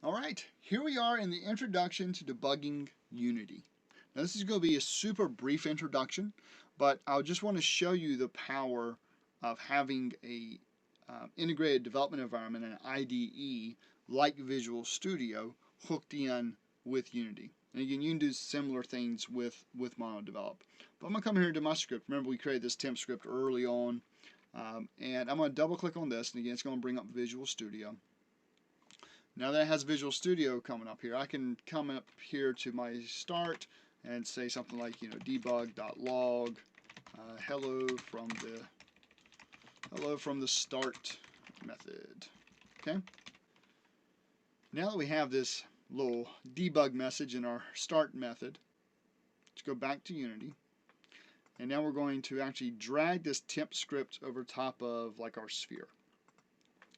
Alright, here we are in the introduction to debugging Unity. Now this is going to be a super brief introduction, but I just want to show you the power of having a integrated development environment, an IDE, like Visual Studio, hooked in with Unity. And again, you can do similar things with MonoDevelop. But I'm going to come here to my script. Remember, we created this temp script early on, and I'm going to double click on this, and again, it's going to bring up Visual Studio. Now that it has Visual Studio coming up here, I can come up here to my start and say something like, debug.log, hello from the start method. Okay. Now that we have this little debug message in our start method, let's go back to Unity. And now we're going to actually drag this temp script over top of like our sphere.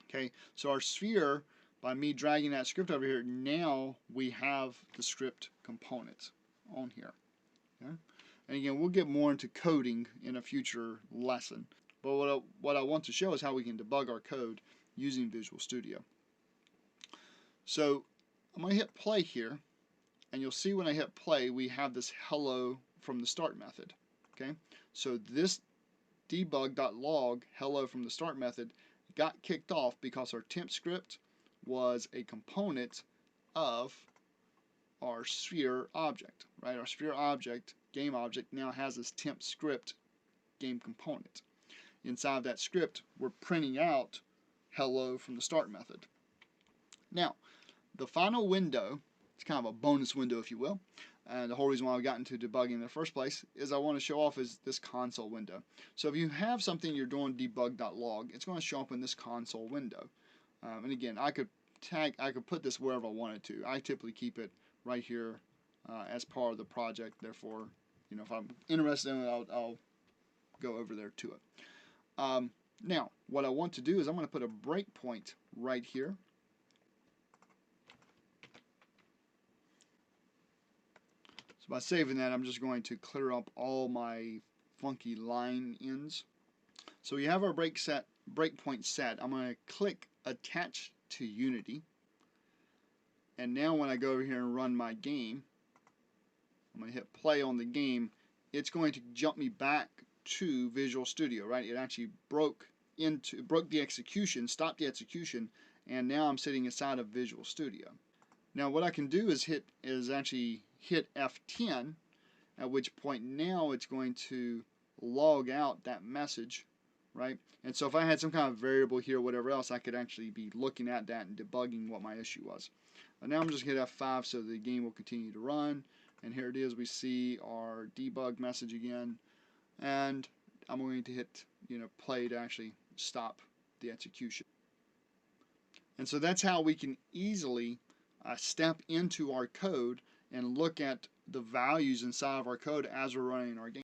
Okay, so our sphere, by me dragging that script over here, now we have the script components on here. Okay? And again, we'll get more into coding in a future lesson. But what I want to show is how we can debug our code using Visual Studio. So I'm going to hit play here, and you'll see when I hit play, we have this hello from the start method. Okay? So this debug.log hello from the start method got kicked off because our temp script was a component of our sphere object, right? Our sphere object, game object, now has this temp script game component. Inside that script, we're printing out hello from the start method. Now, the final window, it's kind of a bonus window, if you will, and the whole reason why I got into debugging in the first place is I want to show off is this console window. So if you have something you're doing debug.log, it's going to show up in this console window. And again, I could put this wherever I wanted to. I typically keep it right here as part of the project. Therefore, if I'm interested in it, I'll go over there to it. Now, what I want to do is I'm going to put a breakpoint right here. So by saving that, I'm just going to clear up all my funky line ends. So we have our breakpoint set. I'm going to click attach to Unity, and now when I go over here and run my game, I'm going to hit play on the game. It's going to jump me back to Visual Studio, right? It actually broke the execution, stopped the execution, and now I'm sitting inside of Visual Studio. Now what I can do is actually hit F10, at which point now it's going to log out that message, right? And so if I had some kind of variable here or whatever else, I could actually be looking at that and debugging what my issue was. And now I'm just going to hit F5 so the game will continue to run. And here it is. We see our debug message again. And I'm going to hit play to actually stop the execution. And so that's how we can easily step into our code and look at the values inside of our code as we're running our game.